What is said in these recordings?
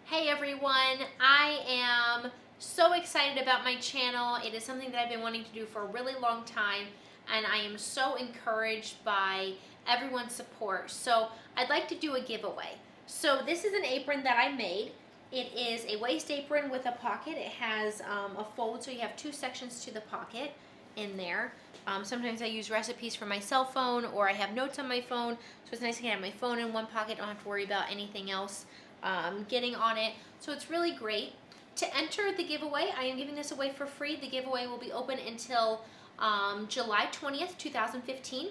Hey everyone, I am so excited about my channel. It is something that I've been wanting to do for a really long time, and I am so encouraged by everyone's support. So I'd like to do a giveaway. So this is an apron that I made. It is a waist apron with a pocket. It has a fold, so you have two sections to the pocket in there. Sometimes I use recipes from my cell phone, or I have notes on my phone, so it's nice to have my phone in one pocket, don't have to worry about anything else getting on it. So it's really great. To enter the giveaway, I am giving this away for free. The giveaway will be open until July 20th, 2015.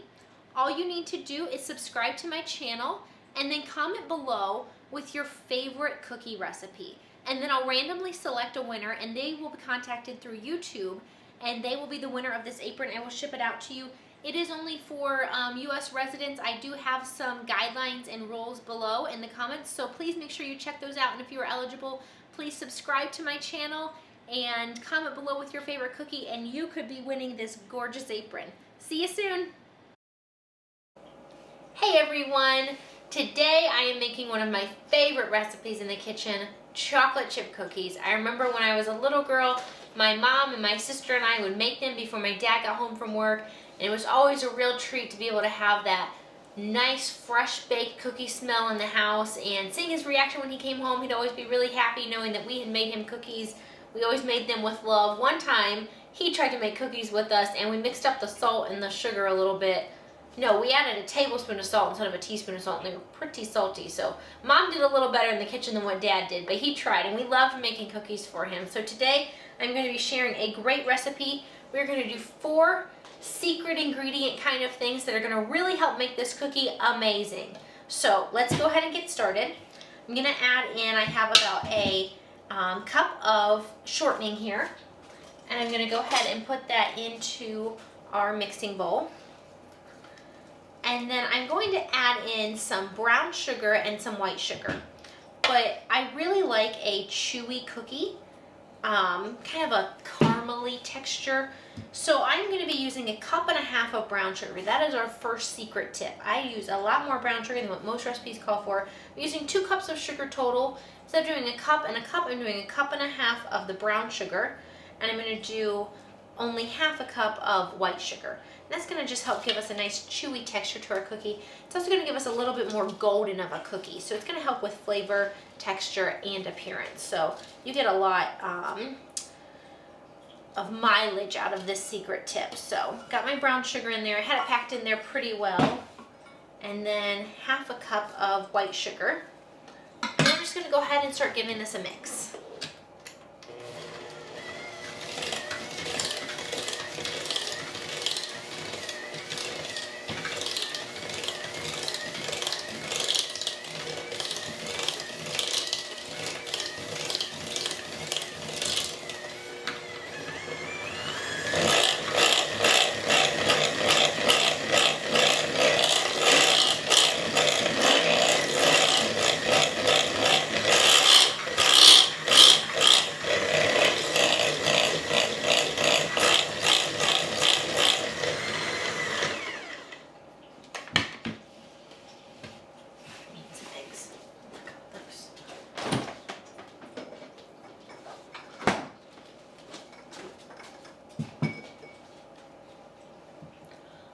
All you need to do is subscribe to my channel and then comment below with your favorite cookie recipe. And then I'll randomly select a winner, and they will be contacted through YouTube, and they will be the winner of this apron. I will ship it out to you. It is only for U.S. residents. I do have some guidelines and rules below in the comments, so please make sure you check those out. And if you are eligible, please subscribe to my channel and comment below with your favorite cookie, and you could be winning this gorgeous apron. See you soon. Hey everyone! Today I am making one of my favorite recipes in the kitchen, chocolate chip cookies. I remember when I was a little girl, my mom and my sister and I would make them before my dad got home from work, and it was always a real treat to be able to have that nice fresh baked cookie smell in the house, and seeing his reaction when he came home, he'd always be really happy knowing that we had made him cookies. We always made them with love. One time he tried to make cookies with us, and we mixed up the salt and the sugar a little bit. No, we added a tablespoon of salt instead of a teaspoon of salt, and they were pretty salty. So Mom did a little better in the kitchen than what Dad did, but he tried, and we loved making cookies for him. So today I'm going to be sharing a great recipe. We're going to do 4 secret ingredient kind of things that are going to really help make this cookie amazing. So let's go ahead and get started. I'm going to add in, I have about a cup of shortening here, and I'm going to go ahead and put that into our mixing bowl. And then I'm going to add in some brown sugar and some white sugar. But I really like a chewy cookie, kind of a caramely texture. So I'm going to be using 1.5 cups of brown sugar. That is our first secret tip. I use a lot more brown sugar than what most recipes call for. I'm using 2 cups of sugar total. Instead of doing a cup and a cup, I'm doing 1.5 cups of the brown sugar. And I'm going to do only 1/2 cup of white sugar. That's going to just help give us a nice chewy texture to our cookie. It's also going to give us a little bit more golden of a cookie. So it's going to help with flavor, texture, and appearance. So you get a lot of mileage out of this secret tip. So got my brown sugar in there. I had it packed in there pretty well. And then 1/2 cup of white sugar. And I'm just going to go ahead and start giving this a mix.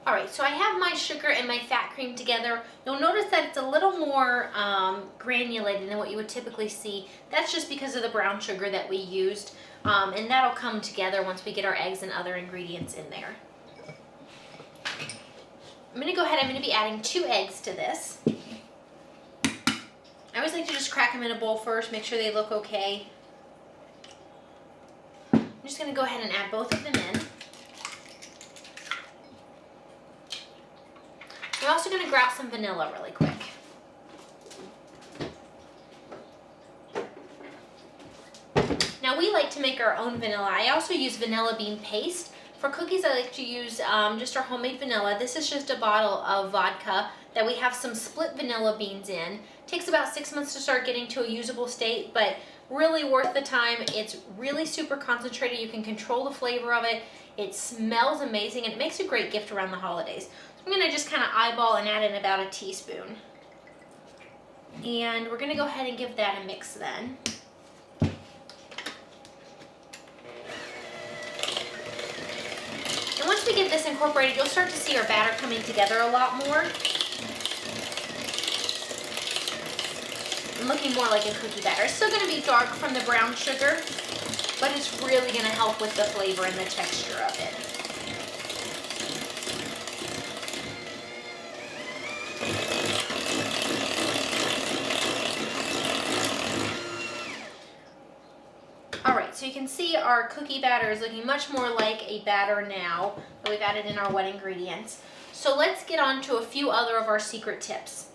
Alright, so I have my sugar and my fat cream together. You'll notice that it's a little more granulated than what you would typically see. That's just because of the brown sugar that we used. And that'll come together once we get our eggs and other ingredients in there. I'm going to go ahead, I'm going to be adding 2 eggs to this. I always like to just crack them in a bowl first, make sure they look okay. I'm just going to go ahead and add both of them in. I'm also going to grab some vanilla really quick. Now we like to make our own vanilla. I also use vanilla bean paste. For cookies I like to use just our homemade vanilla. This is just a bottle of vodka that we have some split vanilla beans in. It takes about 6 months to start getting to a usable state, but really worth the time. It's really super concentrated. You can control the flavor of it. It smells amazing, and it makes a great gift around the holidays. I'm going to just kind of eyeball and add in about a teaspoon. And we're gonna go ahead and give that a mix then. And once we get this incorporated, you'll start to see our batter coming together a lot more. And looking more like a cookie batter. It's still gonna be dark from the brown sugar, but it's really gonna help with the flavor and the texture of it. Alright, so you can see our cookie batter is looking much more like a batter now that we've added in our wet ingredients. So let's get on to a few other of our secret tips.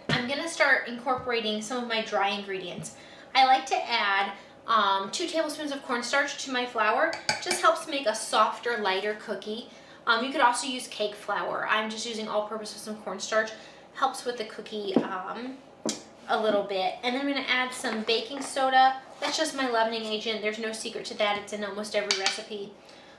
I'm going to start incorporating some of my dry ingredients. I like to add 2 tablespoons of cornstarch to my flour. It just helps make a softer, lighter cookie. You could also use cake flour. I'm just using all-purpose with some cornstarch. Helps with the cookie a little bit. And then I'm going to add some baking soda. That's just my leavening agent. There's no secret to that. It's in almost every recipe.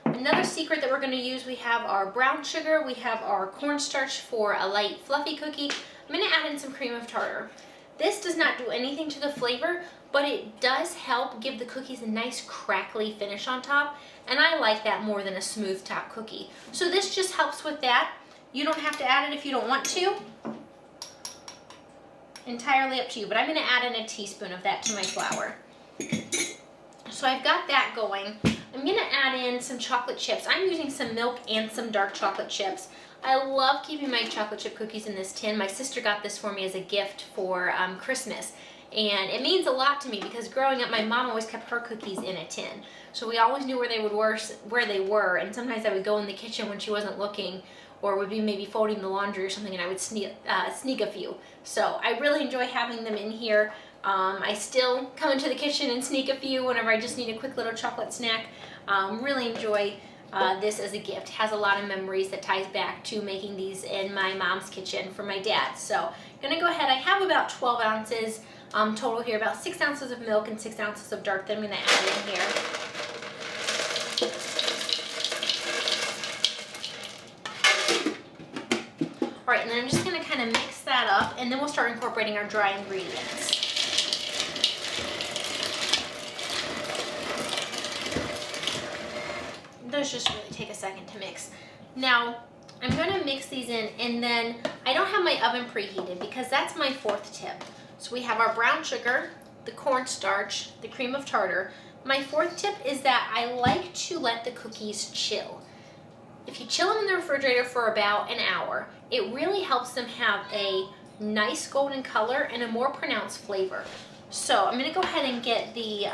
Another secret that we're going to use, we have our brown sugar, we have our cornstarch for a light fluffy cookie. I'm going to add in some cream of tartar. This does not do anything to the flavor, but it does help give the cookies a nice crackly finish on top, and I like that more than a smooth top cookie. So this just helps with that. You don't have to add it if you don't want to. Entirely up to you, but I'm going to add in a teaspoon of that to my flour. So I've got that going. I'm going to add in some chocolate chips. I'm using some milk and some dark chocolate chips. I love keeping my chocolate chip cookies in this tin. My sister got this for me as a gift for Christmas. And it means a lot to me because growing up, my mom always kept her cookies in a tin. So we always knew where they were. And sometimes I would go in the kitchen when she wasn't looking, or would be maybe folding the laundry or something, and I would sneak a few. So I really enjoy having them in here. I still come into the kitchen and sneak a few whenever I just need a quick little chocolate snack. Really enjoy this as a gift. Has a lot of memories that ties back to making these in my mom's kitchen for my dad. So I'm gonna go ahead. I have about 12 ounces total here, about 6 ounces of milk and 6 ounces of dark that I'm gonna add in here. All right, and then I'm just gonna kind of mix that up, and then we'll start incorporating our dry ingredients. Those just really take a second to mix. Now, I'm gonna mix these in, and then I don't have my oven preheated because that's my 4th tip. So we have our brown sugar, the cornstarch, the cream of tartar. My 4th tip is that I like to let the cookies chill. If you chill them in the refrigerator for about an hour, it really helps them have a nice golden color and a more pronounced flavor. So I'm going to go ahead and get the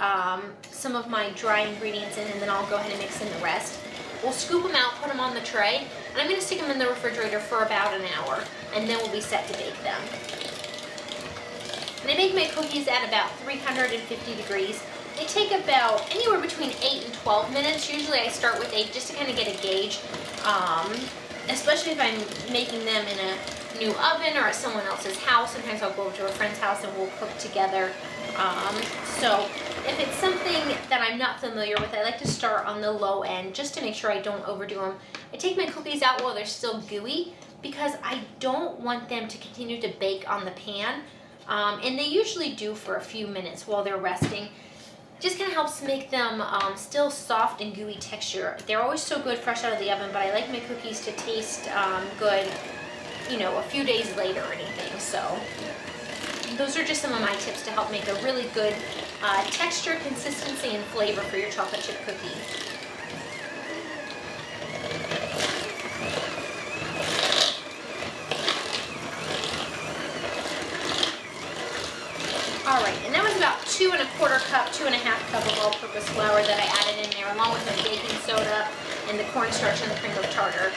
some of my dry ingredients in, and then I'll go ahead and mix in the rest. We'll scoop them out, put them on the tray, and I'm going to stick them in the refrigerator for about an hour, and then we'll be set to bake them. And I make my cookies at about 350 degrees. They take about anywhere between 8 and 12 minutes. Usually I start with 8 just to kind of get a gauge, especially if I'm making them in a new oven or at someone else's house. Sometimes I'll go over to a friend's house and we'll cook together. So if it's something that I'm not familiar with, I like to start on the low end just to make sure I don't overdo them. I take my cookies out while they're still gooey because I don't want them to continue to bake on the pan. And they usually do for a few minutes while they're resting. Just kind of helps make them still soft and gooey texture. They're always so good fresh out of the oven, but I like my cookies to taste good, you know, a few days later or anything. So those are just some of my tips to help make a really good texture, consistency, and flavor for your chocolate chip cookie. Alright, and that was about 2 1/4 cup, 2 1/2 cup of all-purpose flour that I added in there, along with my baking soda and the cornstarch and the cream of tartar.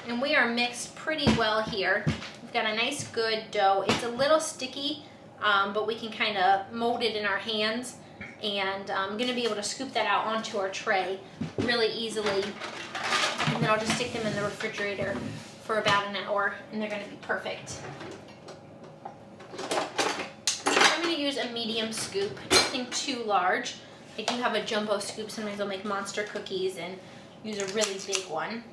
And we are mixed pretty well here. We've got a nice good dough. It's a little sticky, but we can kind of mold it in our hands. And I'm going to be able to scoop that out onto our tray really easily. And then I'll just stick them in the refrigerator for about an hour, and they're going to be perfect. I'm going to use a medium scoop, nothing too large. I do have a jumbo scoop. Sometimes I'll make monster cookies and use a really big one.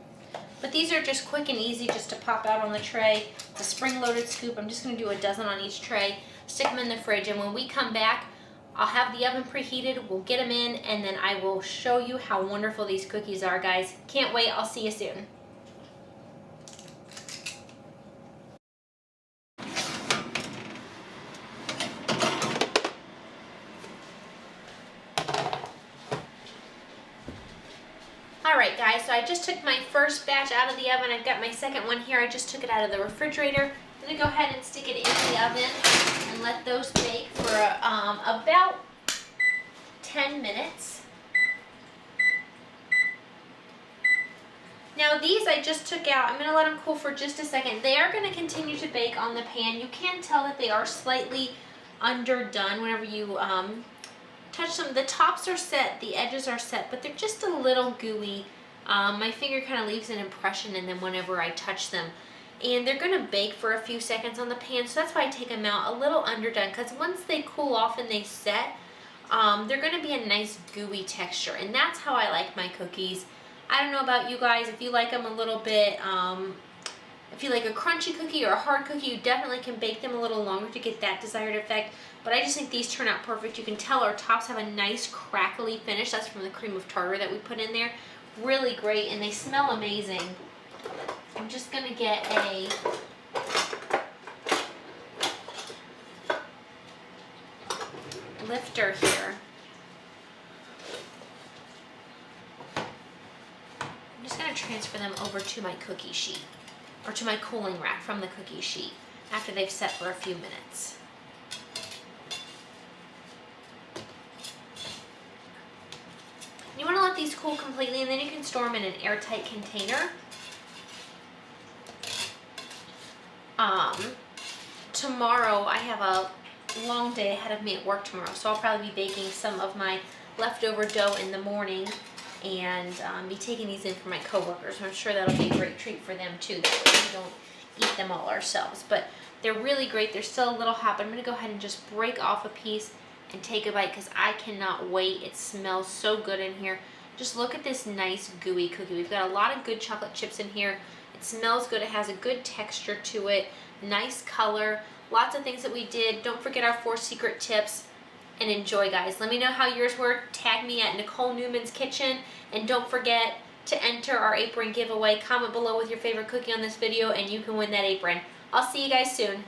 But these are just quick and easy just to pop out on the tray. It's a spring-loaded scoop. I'm just going to do a dozen on each tray, stick them in the fridge, and when we come back, I'll have the oven preheated, we'll get them in, and then I will show you how wonderful these cookies are, guys. Can't wait. I'll see you soon. Alright guys, so I just took my first batch out of the oven. I've got my second one here. I just took it out of the refrigerator. I'm going to go ahead and stick it in the oven and let those bake for about 10 minutes. Now these I just took out. I'm going to let them cool for just a second. They are going to continue to bake on the pan. You can tell that they are slightly underdone whenever you touch them. The tops are set, the edges are set, but they're just a little gooey. My finger kind of leaves an impression in them whenever I touch them. And they're going to bake for a few seconds on the pan, so that's why I take them out a little underdone, because once they cool off and they set, they're going to be a nice gooey texture, and that's how I like my cookies. I don't know about you guys, if you like them a little bit, if you like a crunchy cookie or a hard cookie, you definitely can bake them a little longer to get that desired effect. But I just think these turn out perfect. You can tell our tops have a nice crackly finish. That's from the cream of tartar that we put in there. Really great, and they smell amazing. I'm just going to get a lifter here. I'm just going to transfer them over to my cookie sheet, or to my cooling rack from the cookie sheet after they've set for a few minutes. You want to let these cool completely, and then you can store them in an airtight container. Tomorrow I have a long day ahead of me at work tomorrow, so I'll probably be baking some of my leftover dough in the morning and be taking these in for my coworkers. I'm sure that'll be a great treat for them too, that way we don't eat them all ourselves. But they're really great. They're still a little hot, but I'm going to go ahead and just break off a piece and take a bite because I cannot wait. It smells so good in here. Just look at this nice gooey cookie. We've got a lot of good chocolate chips in here. It smells good. It has a good texture to it. Nice color. Lots of things that we did. Don't forget our 4 secret tips. And enjoy, guys. Let me know how yours were. Tag me at Nicole Newman's Kitchen. And don't forget to enter our apron giveaway. Comment below with your favorite cookie on this video and you can win that apron. I'll see you guys soon.